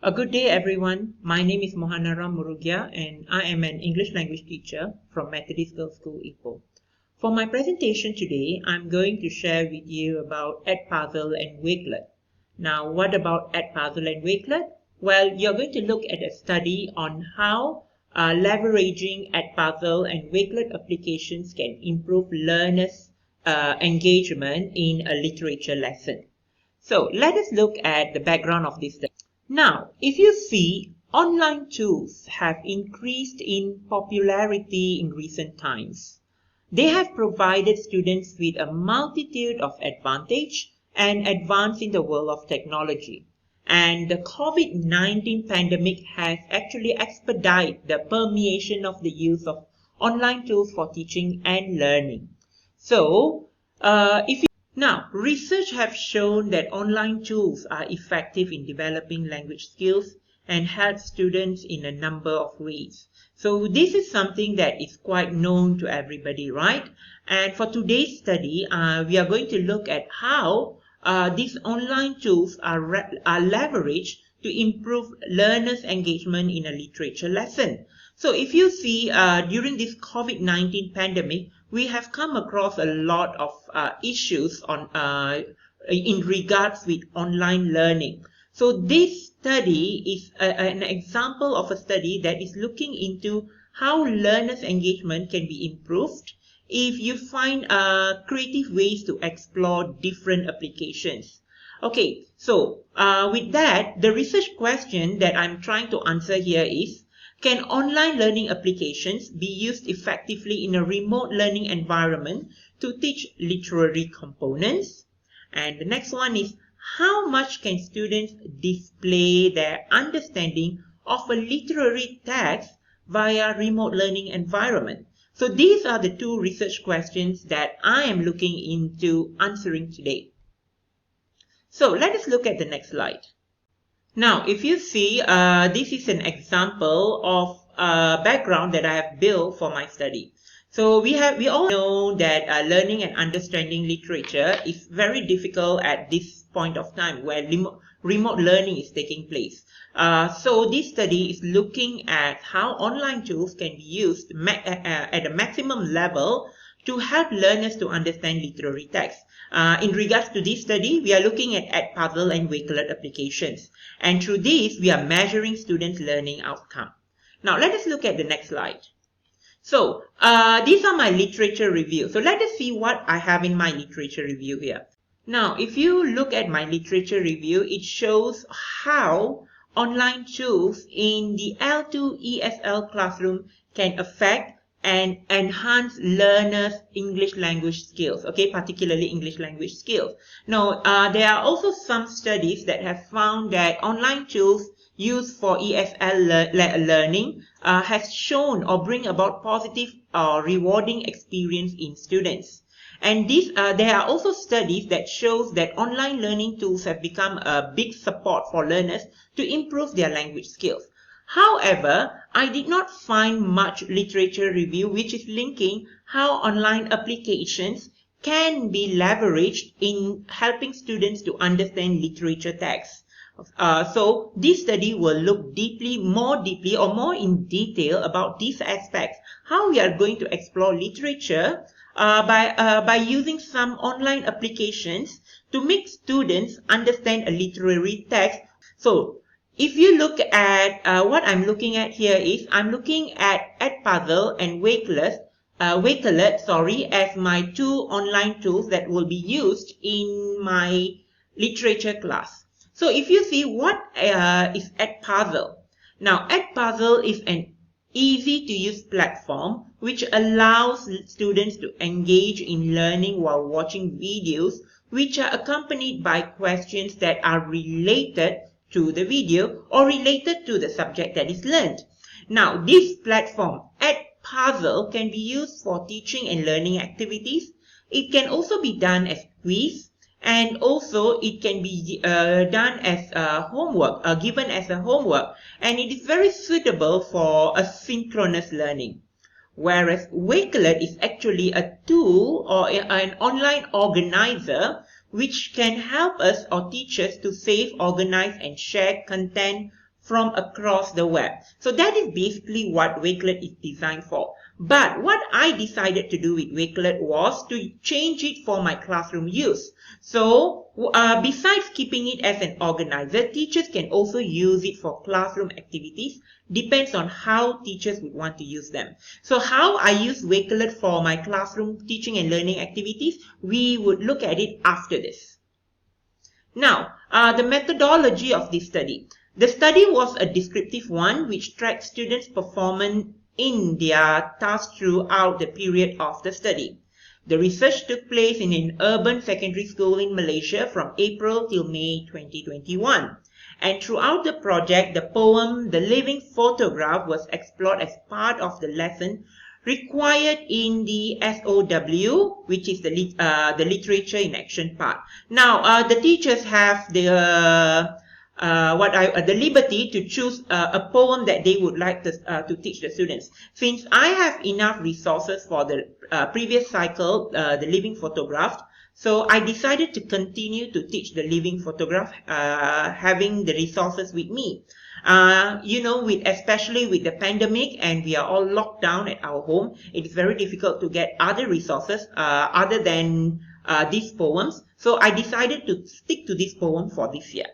A good day, everyone. My name is Mohanaram Murugia, and I am an English language teacher from Methodist Girls' School, Ipoh. For my presentation today, I'm going to share with you about Edpuzzle and Wakelet. Now, what about Edpuzzle and Wakelet? Well, you're going to look at a study on how leveraging Edpuzzle and Wakelet applications can improve learners' engagement in a literature lesson. So, let us look at the background of this study. Now, if you see, online tools have increased in popularity in recent times. They have provided students with a multitude of advantage and advance in the world of technology. And the COVID-19 pandemic has actually expedited the permeation of the use of online tools for teaching and learning. So, now, research has shown that online tools are effective in developing language skills and help students in a number of ways. So this is something that is quite known to everybody, right? And for today's study, we are going to look at how these online tools are leveraged to improve learners' engagement in a literature lesson. So if you see, during this COVID-19 pandemic, we have come across a lot of issues in regards with online learning. So this study is an example of a study that is looking into how learners' engagement can be improved if you find creative ways to explore different applications. Okay, so with that, the research question that I'm trying to answer here is, can online learning applications be used effectively in a remote learning environment to teach literary components? And the next one is, how much can students display their understanding of a literary text via remote learning environment? So these are the two research questions that I am looking into answering today. So let us look at the next slide. Now, if you see, this is an example of a background that I have built for my study. So we all know that learning and understanding literature is very difficult at this point of time where remote learning is taking place. So this study is looking at how online tools can be used at a maximum level to help learners to understand literary text. In regards to this study, we are looking at Edpuzzle and Wakelet applications. And through this, we are measuring students' learning outcome. Now, let us look at the next slide. So, these are my literature review. So, let us see what I have in my literature review here. Now, if you look at my literature review, it shows how online tools in the L2 ESL classroom can affect and enhance learners' English language skills, okay, particularly English language skills. Now, there are also some studies that have found that online tools used for ESL learning has shown or bring about positive or rewarding experience in students. And there are also studies that shows that online learning tools have become a big support for learners to improve their language skills. However, I did not find much literature review which is linking how online applications can be leveraged in helping students to understand literature texts. So this study will look more deeply or more in detail about these aspects, how we are going to explore literature by using some online applications to make students understand a literary text. So if you look at what I'm looking at here is, I'm looking at Edpuzzle and Wakelet, as my two online tools that will be used in my literature class. So if you see what is Edpuzzle. Now, Edpuzzle is an easy to use platform which allows students to engage in learning while watching videos which are accompanied by questions that are related to the video or related to the subject that is learned. Now, this platform, Edpuzzle, can be used for teaching and learning activities. It can also be done as quiz, and also it can be done as homework, given as a homework, and it is very suitable for asynchronous learning. Whereas Wakelet is actually a tool or an online organizer which can help us or teachers to save, organize, and share content from across the web. So that is basically what Wakelet is designed for. But what I decided to do with Wakelet was to change it for my classroom use. So besides keeping it as an organizer, teachers can also use it for classroom activities. Depends on how teachers would want to use them. So how I use Wakelet for my classroom teaching and learning activities, we would look at it after this. Now, the methodology of this study. The study was a descriptive one which tracked students' performance in their tasks throughout the period of the study. The research took place in an urban secondary school in Malaysia from April till May 2021. And throughout the project, the poem The Living Photograph was explored as part of the lesson required in the SOW, which is the literature in action part. Now, the teachers have the liberty to choose a poem that they would like to teach the students. Since I have enough resources for the previous cycle, the Living Photograph, so I decided to continue to teach the Living Photograph, having the resources with me. Especially with the pandemic and we are all locked down at our home, it is very difficult to get other resources other than these poems. So I decided to stick to this poem for this year.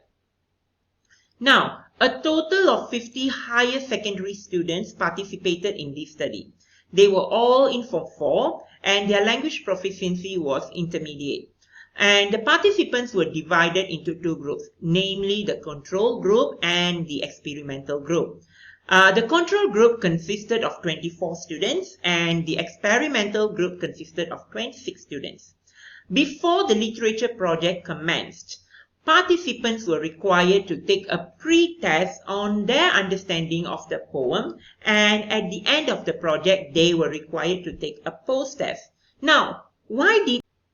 Now, a total of 50 higher secondary students participated in this study. They were all in Form 4 and their language proficiency was intermediate. And the participants were divided into two groups, namely the control group and the experimental group. The control group consisted of 24 students and the experimental group consisted of 26 students. Before the literature project commenced, participants were required to take a pre-test on their understanding of the poem, and at the end of the project, they were required to take a post-test. Now,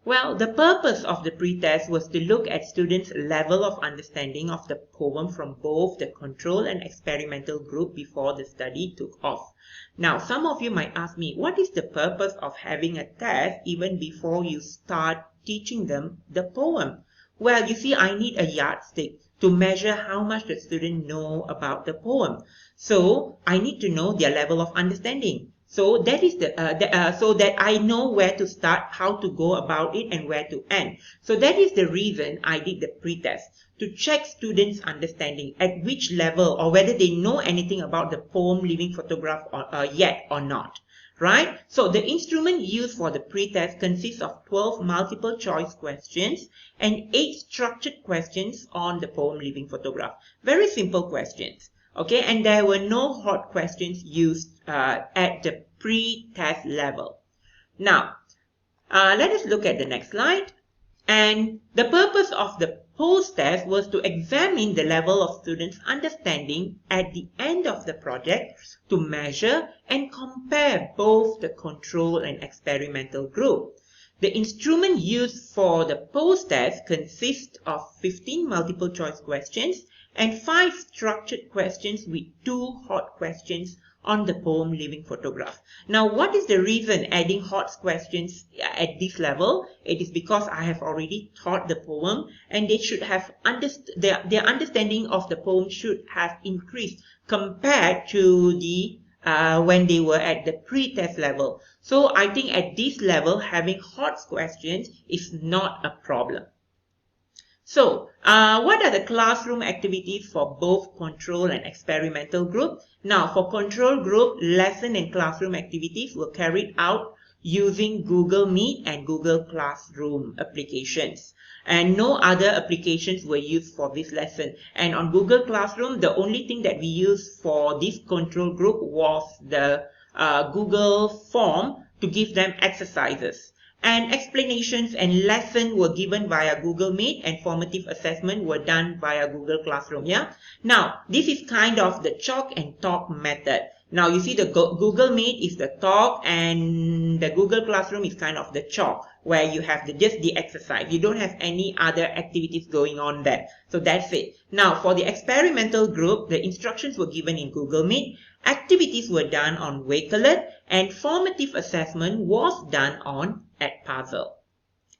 Well, the purpose of the pre-test was to look at students' level of understanding of the poem from both the control and experimental group before the study took off. Now, some of you might ask me, what is the purpose of having a test even before you start teaching them the poem? Well, you see, I need a yardstick to measure how much the student know about the poem. So, I need to know their level of understanding. So that is so that I know where to start, how to go about it, and where to end. So that is the reason I did the pre-test, to check students' understanding at which level or whether they know anything about the poem Living Photograph yet or not. Right? So the instrument used for the pre-test consists of 12 multiple choice questions and 8 structured questions on the poem Living Photograph. Very simple questions. Okay, and there were no hard questions used at the pre-test level. Now, let us look at the next slide. And the purpose of the post-test was to examine the level of students' understanding at the end of the project to measure and compare both the control and experimental group. The instrument used for the post-test consists of 15 multiple choice questions and 5 structured questions with 2 hot questions on the poem Living Photograph. Now, what is the reason adding hot questions at this level? It is because I have already taught the poem and they should have their understanding of the poem should have increased compared to the when they were at the pre-test level. So I think at this level, having hot questions is not a problem. So, what are the classroom activities for both control and experimental group? Now, for control group, lesson and classroom activities were carried out using Google Meet and Google Classroom applications. And no other applications were used for this lesson. And on Google Classroom, the only thing that we used for this control group was the Google form to give them exercises. And explanations and lesson were given via Google Meet and formative assessment were done via Google Classroom. Yeah. Now, this is kind of the chalk and talk method. Now, you see the Google Meet is the talk and the Google Classroom is kind of the chalk where you have just the exercise. You don't have any other activities going on there. So that's it. Now, for the experimental group, the instructions were given in Google Meet. Activities were done on Wakelet and formative assessment was done on Edpuzzle.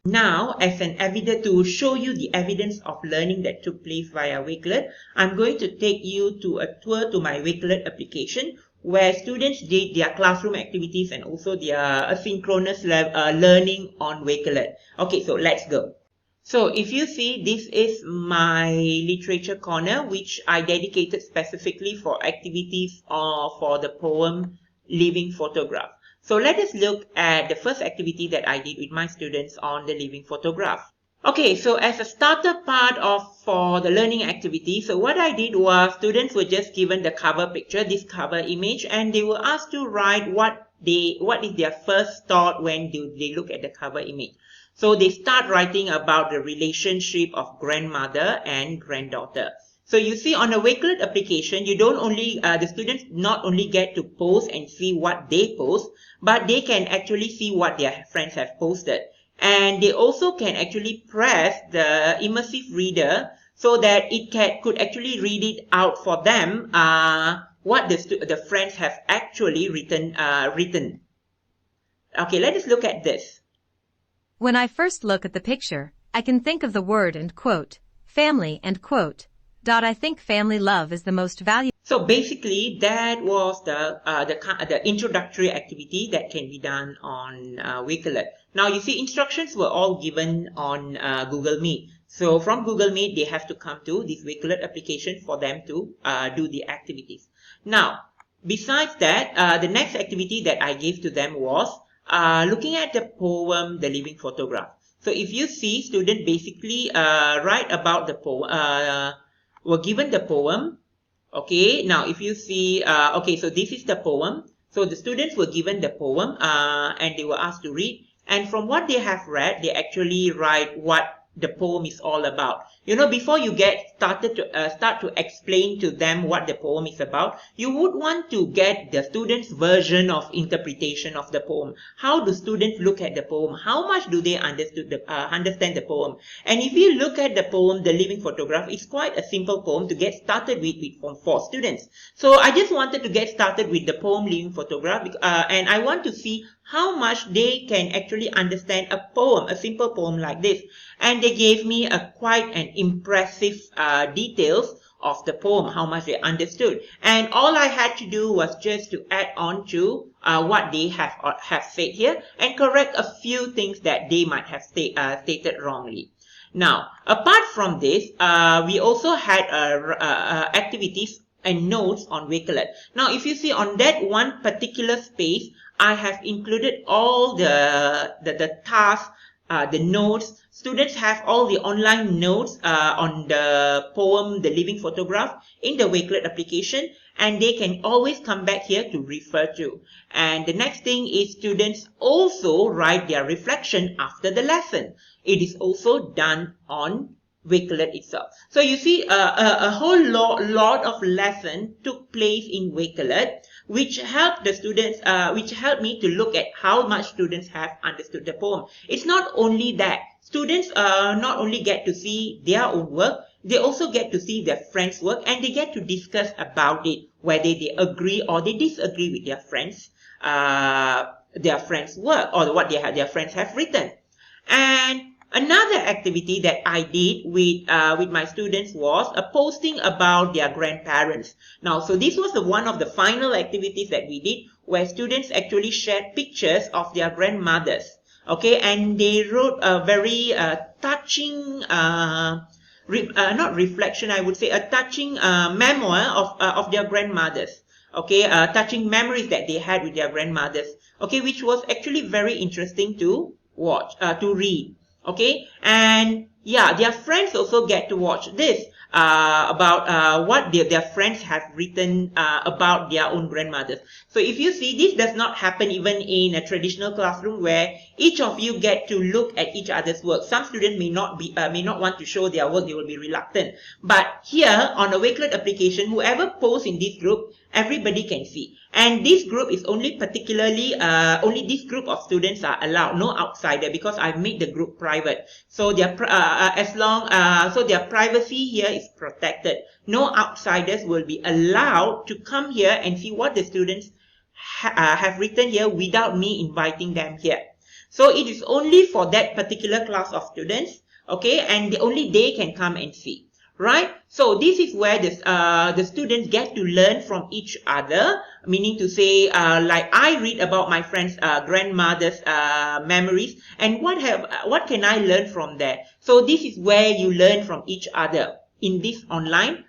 Now, as an evidence to show you the evidence of learning that took place via Wakelet, I'm going to take you to a tour to my Wakelet application where students did their classroom activities and also their asynchronous learning on Wakelet. Okay, so let's go. So if you see, this is my literature corner, which I dedicated specifically for activities or for the poem Living Photograph. So let us look at the first activity that I did with my students on the living photograph. Okay, so as a starter part for the learning activity, so what I did was students were just given the cover picture, this cover image, and they were asked to write what is their first thought when they look at the cover image. So they start writing about the relationship of grandmother and granddaughter. So you see on a Wakelet application, you don't only, the students not only get to post and see what they post, but they can actually see what their friends have posted. And they also can actually press the immersive reader so that it could actually read it out for them, what the friends have actually written. Okay, let us look at this. When I first look at the picture, I can think of the word and quote, family and quote. I think family love is the most valuable. So basically, that was the introductory activity that can be done on Wakelet. Now you see, instructions were all given on Google Meet. So from Google Meet, they have to come to this Wakelet application for them to do the activities. Now, besides that, the next activity that I gave to them was looking at the poem, The Living Photograph. So if you see, students basically write about the poem. Were given the poem. Okay, now if you see, okay, so this is the poem. So the students were given the poem and they were asked to read. And from what they have read, they actually write what the poem is all about. You know, before you get started to start to explain to them what the poem is about, you would want to get the students' version of interpretation of the poem. How do students look at the poem? How much do they understand the poem? And if you look at the poem, The Living Photograph, it's quite a simple poem to get started with for students. So I just wanted to get started with the poem Living Photograph, and I want to see how much they can actually understand a poem, a simple poem like this. And they gave me quite an impressive details of the poem, how much they understood. And all I had to do was just to add on to what they have said here and correct a few things that they might have stated wrongly. Now, apart from this, we also had activities and notes on Wakelet. Now, if you see on that one particular space, I have included all the tasks, the notes. Students have all the online notes on the poem, The Living Photograph, in the Wakelet application, and they can always come back here to refer to. And the next thing is students also write their reflection after the lesson. It is also done on Wakelet itself. So you see, a whole lot of lesson took place in Wakelet, which helped the students, which helped me to look at how much students have understood the poem. It's not only that. Students not only get to see their own work, they also get to see their friends' work, and they get to discuss about it, whether they agree or they disagree with their friends' work or what their friends have written. And another activity that I did with my students was a posting about their grandparents. Now, so this was one of the final activities that we did, where students actually shared pictures of their grandmothers. Okay, and they wrote a very touching, not reflection, I would say, a touching memoir of their grandmothers. Okay, touching memories that they had with their grandmothers. Okay, which was actually very interesting to watch, to read. Okay, and yeah, their friends also get to watch this about what their friends have written about their own grandmothers. So if you see, this does not happen even in a traditional classroom where each of you get to look at each other's work. Some students may not want to show their work; they will be reluctant. But here on a Wakelet application, whoever posts in this group, everybody can see. And this group is only only this group of students are allowed, no outsider, because I've made the group private. So their privacy here is protected. No outsiders will be allowed to come here and see what the students have written here without me inviting them here. So it is only for that particular class of students, okay, and only they can come and see. Right? So this is where the students get to learn from each other, meaning to say, like I read about my friend's grandmother's memories, and what can I learn from there? So this is where you learn from each other in this online.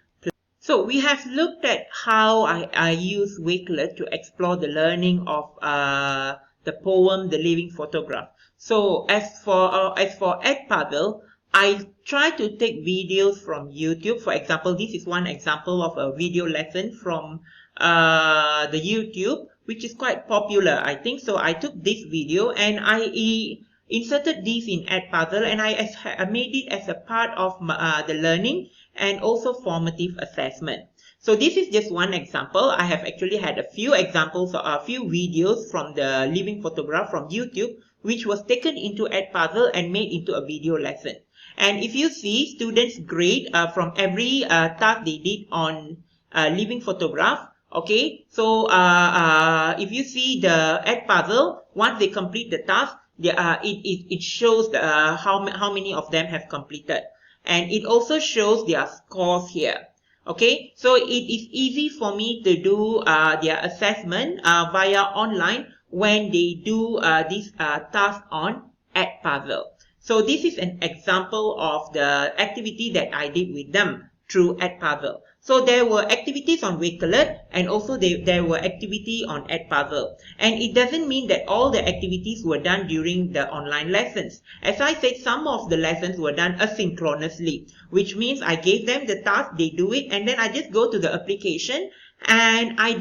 So we have looked at how I use Wakelet to explore the learning of the poem, The Living Photograph. So as for Edpuzzle, I try to take videos from YouTube. For example, this is one example of a video lesson from the YouTube, which is quite popular, I think. So I took this video and I inserted this in Edpuzzle, and I made it as a part of the learning and also formative assessment. So this is just one example. I have actually had a few examples, a few videos from the Living Photograph from YouTube, which was taken into Edpuzzle and made into a video lesson. And if you see, students grade from every task they did on Living Photograph. Okay, so if you see the Edpuzzle, once they complete the task, it shows how many of them have completed. And it also shows their scores here. Okay, so it is easy for me to do their assessment via online when they do this task on Edpuzzle. So this is an example of the activity that I did with them through Edpuzzle. So there were activities on Wakelet, and also there were activity on Edpuzzle. And it doesn't mean that all the activities were done during the online lessons. As I said, some of the lessons were done asynchronously, which means I gave them the task, they do it, and then I just go to the application and I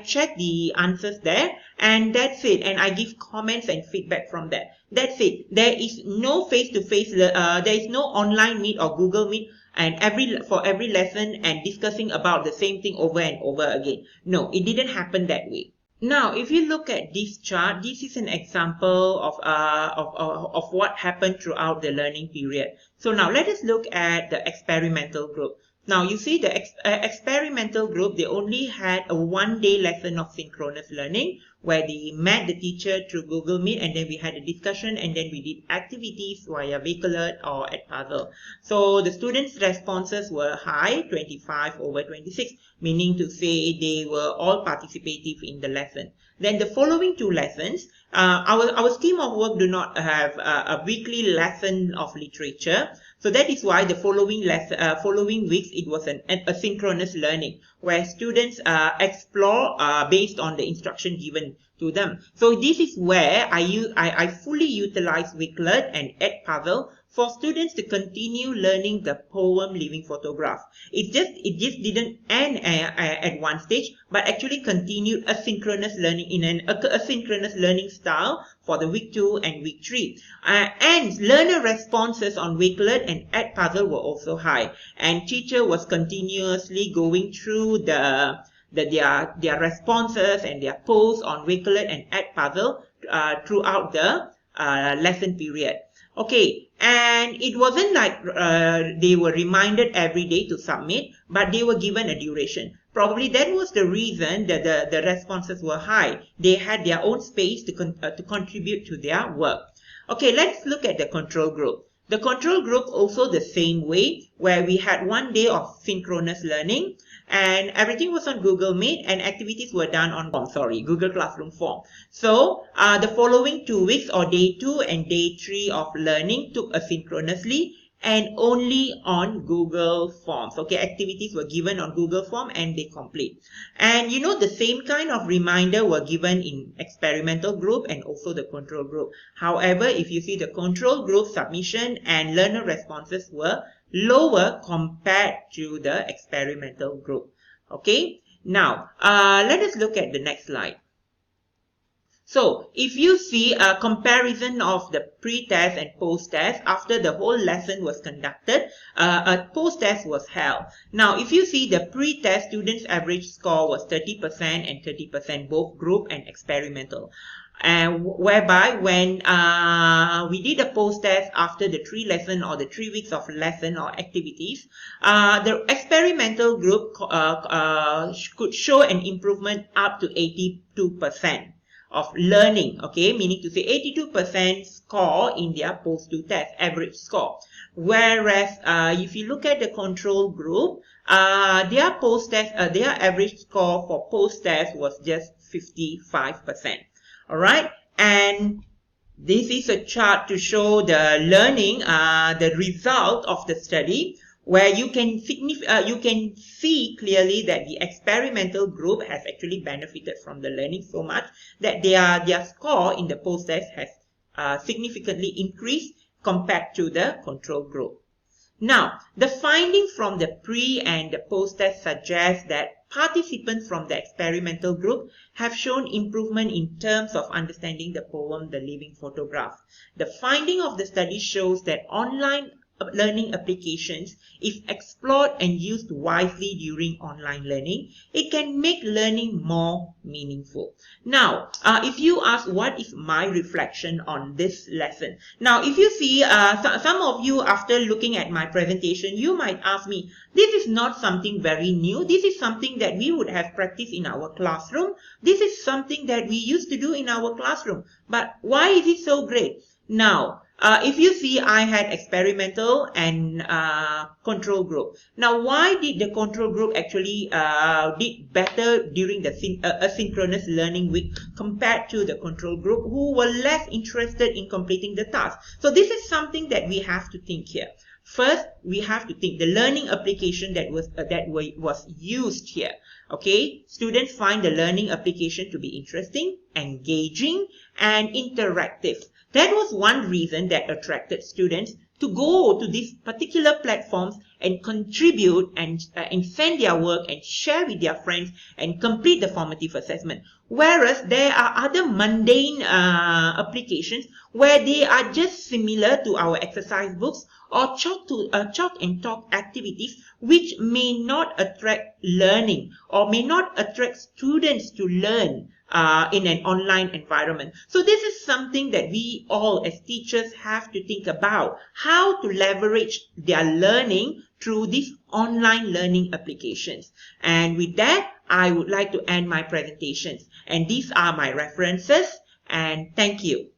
check the answers there, and that's it. And I give comments and feedback from there. That's it. There is no face-to-face, there is no online meet or Google Meet and for every lesson and discussing about the same thing over and over again. No, it didn't happen that way. Now, if you look at this chart, this is an example of what happened throughout the learning period. So now let us look at the experimental group. Now you see the experimental group, they only had a one-day lesson of synchronous learning where they met the teacher through Google Meet, and then we had a discussion, and then we did activities via Wakelet or Edpuzzle. So the students' responses were high, 25 over 26, meaning to say they were all participative in the lesson. Then the following two lessons, our scheme of work do not have a weekly lesson of literature. So that is why the following weeks it was an asynchronous learning where students explore based on the instruction given to them. So this is where I fully utilize Wakelet and Edpuzzle for students to continue learning the poem Living Photograph. It just didn't end at one stage, but actually continued asynchronous learning in an asynchronous learning style for the week 2 and week 3. And learner responses on Wakelet and Edpuzzle were also high, and teacher was continuously going through their responses and their posts on Wakelet and Edpuzzle throughout the lesson period. Okay, and it wasn't like they were reminded every day to submit, but they were given a duration. Probably that was the reason that the responses were high. They had their own space to contribute to their work. Okay, let's look at the control group. The control group also the same way, where we had one day of synchronous learning, and everything was on Google Meet, and activities were done on Google Classroom form. So the following 2 weeks, or day 2 and day 3 of learning, took asynchronously and only on Google Forms. Okay, activities were given on Google Form and they complete. And you know, the same kind of reminder were given in experimental group and also the control group. However, if you see the control group submission and learner responses were lower compared to the experimental group. Okay, now let us look at the next slide. So, if you see a comparison of the pre-test and post-test after the whole lesson was conducted, a post-test was held. Now, if you see the pre-test, students' average score was 30% and 30%, both group and experimental. Whereby when we did a post-test after the 3 lesson or the 3 weeks of lesson or activities, the experimental group could show an improvement up to 82%. of learning, okay, meaning to say 82% score in their post-2 test, average score. Whereas if you look at the control group, their post-test, their average score for post-test was just 55%. All right, and this is a chart to show the learning, the result of the study, where you can see clearly that the experimental group has actually benefited from the learning so much that their score in the post-test has significantly increased compared to the control group. Now, the findings from the pre and the post-test suggest that participants from the experimental group have shown improvement in terms of understanding the poem The Living Photograph. The finding of the study shows that online learning applications, if explored and used wisely during online learning, it can make learning more meaningful. Now, if you ask what is my reflection on this lesson, now if you see some of you, after looking at my presentation, you might ask me, this is not something very new. This is something that we would have practiced in our classroom. This is something that we used to do in our classroom. But why is it so great? Now, if you see, I had experimental and control group. Now, why did the control group actually did better during the asynchronous learning week compared to the control group who were less interested in completing the task? So this is something that we have to think here. First, we have to think the learning application that was used here. Okay, students find the learning application to be interesting, engaging, and interactive. That was one reason that attracted students to go to these particular platforms and contribute and send their work and share with their friends and complete the formative assessment. Whereas there are other mundane applications where they are just similar to our exercise books or chalk and talk activities which may not attract learning or may not attract students to learn in an online environment. So this is something that we all as teachers have to think about, how to leverage their learning through these online learning applications. And with that, I would like to end my presentations. And these are my references, and thank you.